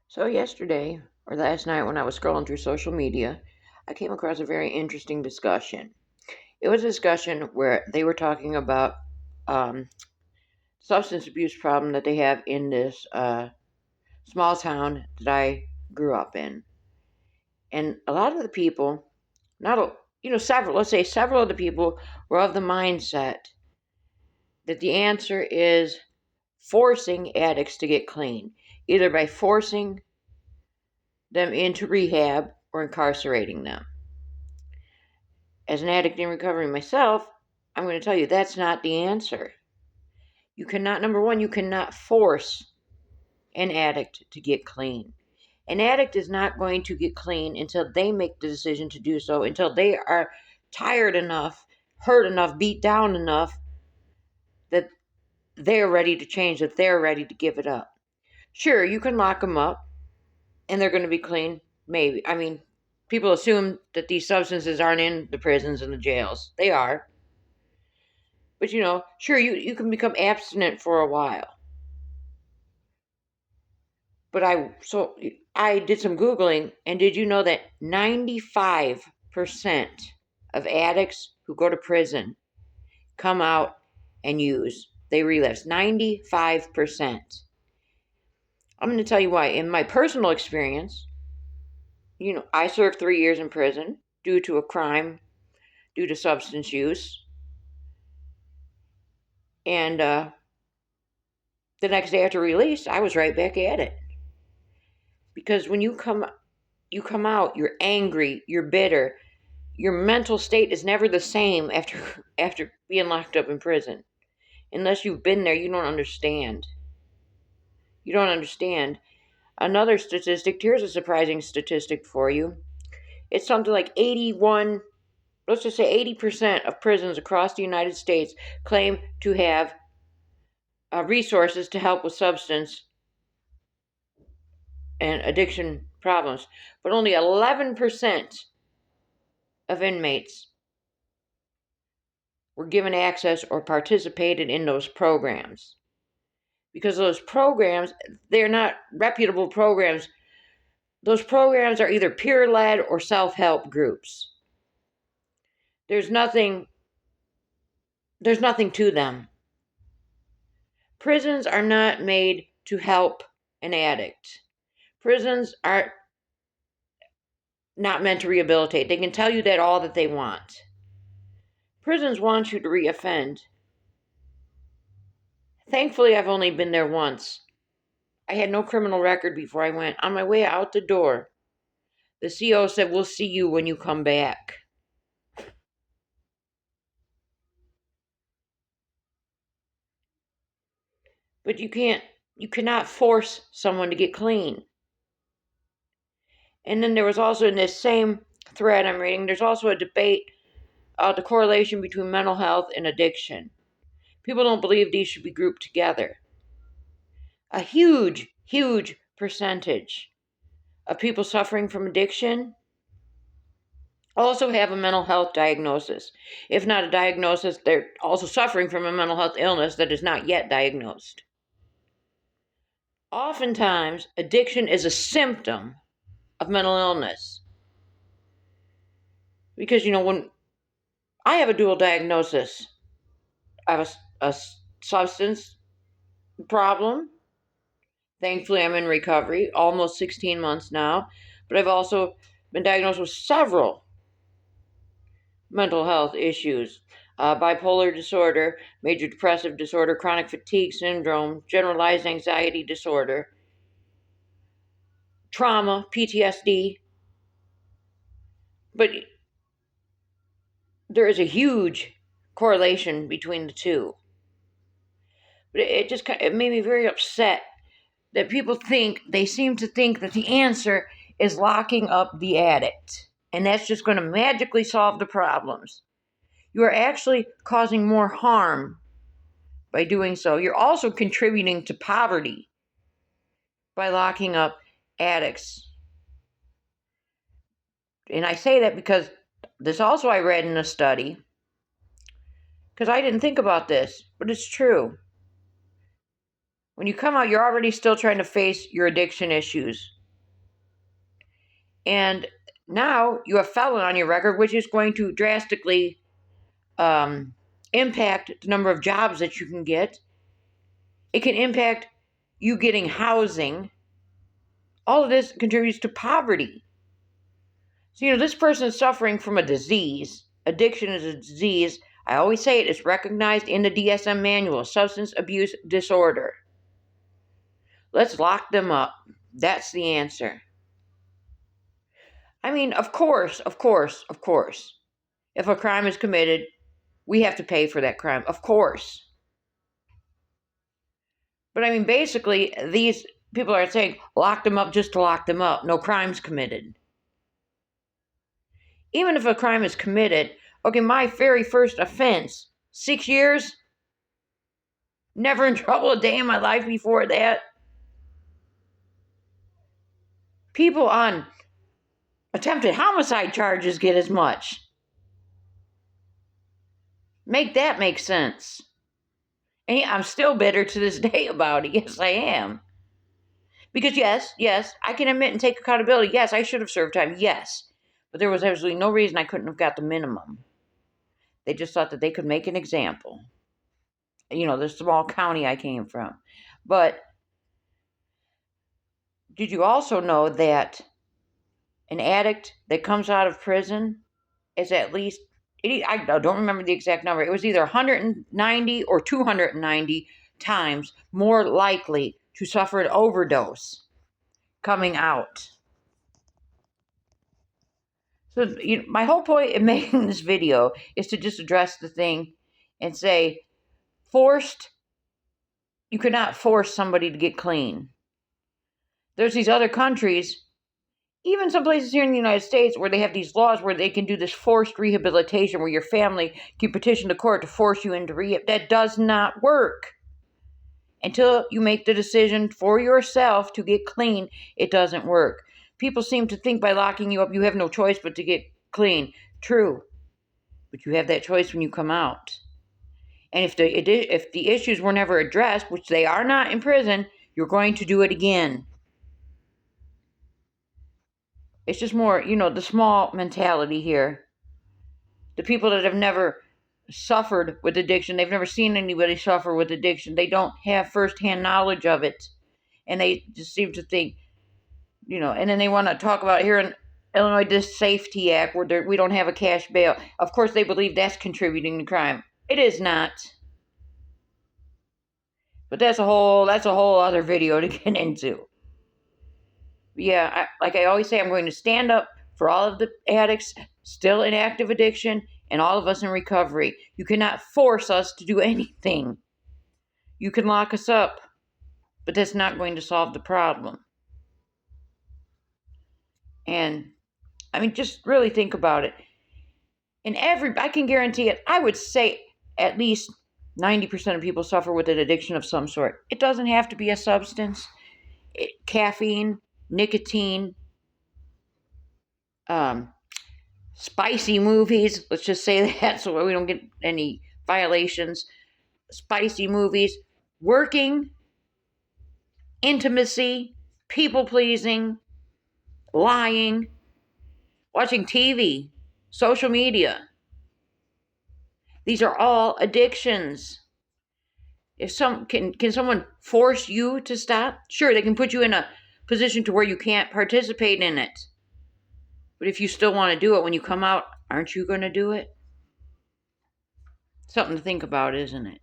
So yesterday or last night when I was scrolling through social media, I came across a very interesting discussion. It was a discussion where they were talking about um, substance abuse problem that they have in this small town that I grew up in, and a lot of the people, not a, several, let's say several of the people were of the mindset that the answer is forcing addicts to get clean, either by forcing them into rehab or incarcerating them. As an addict in recovery myself, I'm going to tell you that's not the answer. You cannot, number one, you cannot force an addict to get clean. An addict is not going to get clean until they make the decision to do so, until they are tired enough, hurt enough, beat down enough that they're ready to change, that they're ready to give it up. Sure, you can lock them up and they're going to be clean. Maybe. I mean, people assume that these substances aren't in the prisons and the jails. They are. But sure, you can become abstinent for a while. But I did some Googling, and did you know that 95% of addicts who go to prison come out and use? They relapse. 95%. I'm going to tell you why. In my personal experience, I served 3 years in prison due to a crime, due to substance use. And the next day after release, I was right back at it. Because when you come out, you're angry, you're bitter. Your mental state is never the same after being locked up in prison. Unless you've been there, you don't understand. You don't understand. Another statistic, here's a surprising statistic for you. It's something like 81, let's just say 80% of prisons across the United States claim to have resources to help with substance and addiction problems, but only 11% of inmates were given access or participated in those programs. Because those programs, they're not reputable programs. Those programs are either peer-led or self-help groups. There's nothing to them. Prisons are not made to help an addict. Prisons are not meant to rehabilitate. They can tell you that all that they want. Prisons want you to reoffend. Thankfully, I've only been there once. I had no criminal record before I went. On my way out the door, the CO said, "We'll see you when you come back." But you cannot force someone to get clean. And then there was also in this same thread I'm reading, there's also a debate the correlation between mental health and addiction. People don't believe these should be grouped together. A huge, huge percentage of people suffering from addiction also have a mental health diagnosis. If not a diagnosis, they're also suffering from a mental health illness that is not yet diagnosed. Oftentimes, addiction is a symptom of mental illness. Because, when I have a dual diagnosis, I have a substance problem. Thankfully, I'm in recovery, almost 16 months now. But I've also been diagnosed with several mental health issues. Bipolar disorder, major depressive disorder, chronic fatigue syndrome, generalized anxiety disorder, trauma, PTSD. But there is a huge correlation between the two. But it made me very upset that they seem to think that the answer is locking up the addict. And that's just going to magically solve the problems. You are actually causing more harm by doing so. You're also contributing to poverty by locking up addicts. And I say that because this also I read in a study, because I didn't think about this, but it's true. When you come out, you're already still trying to face your addiction issues. And now you have felon on your record, which is going to drastically impact the number of jobs that you can get. It can impact you getting housing. All of this contributes to poverty. So, this person is suffering from a disease. Addiction is a disease. I always say it's recognized in the DSM manual, substance abuse disorder. Let's lock them up. That's the answer. I mean, of course. If a crime is committed, we have to pay for that crime. Of course. But I mean, basically, these people are saying, lock them up just to lock them up. No crimes committed. Even if a crime is committed, okay, my very first offense, 6 years, never in trouble a day in my life before that. People on attempted homicide charges get as much. Make that make sense. And I'm still bitter to this day about it. Yes, I am. Because yes, I can admit and take accountability. Yes, I should have served time. Yes. But there was absolutely no reason I couldn't have got the minimum. They just thought that they could make an example. The small county I came from. But did you also know that an addict that comes out of prison is at least, I don't remember the exact number, it was either 190 or 290 times more likely to suffer an overdose coming out. So my whole point in making this video is to just address the thing and say, you cannot force somebody to get clean. There's these other countries, even some places here in the United States, where they have these laws where they can do this forced rehabilitation, where your family can petition the court to force you into rehab. That does not work. Until you make the decision for yourself to get clean, it doesn't work. People seem to think by locking you up, you have no choice but to get clean. True. But you have that choice when you come out. And if the issues were never addressed, which they are not in prison, you're going to do it again. It's just more, the small mentality here. The people that have never suffered with addiction, they've never seen anybody suffer with addiction. They don't have firsthand knowledge of it. And they just seem to think, and then they want to talk about here in Illinois, this Safety Act, where we don't have a cash bail. Of course, they believe that's contributing to crime. It is not. But that's a whole other video to get into. Yeah, like I always say, I'm going to stand up for all of the addicts still in active addiction and all of us in recovery. You cannot force us to do anything. You can lock us up, but that's not going to solve the problem. And I mean, just really think about it. I can guarantee it, I would say at least 90% of people suffer with an addiction of some sort. It doesn't have to be a substance. Caffeine, nicotine, spicy movies. Let's just say that so we don't get any violations. Spicy movies, working, intimacy, people pleasing, lying, watching TV, social media. These are all addictions. Can someone force you to stop? Sure, they can put you in a position to where you can't participate in it. But if you still want to do it when you come out, aren't you going to do it? Something to think about, isn't it?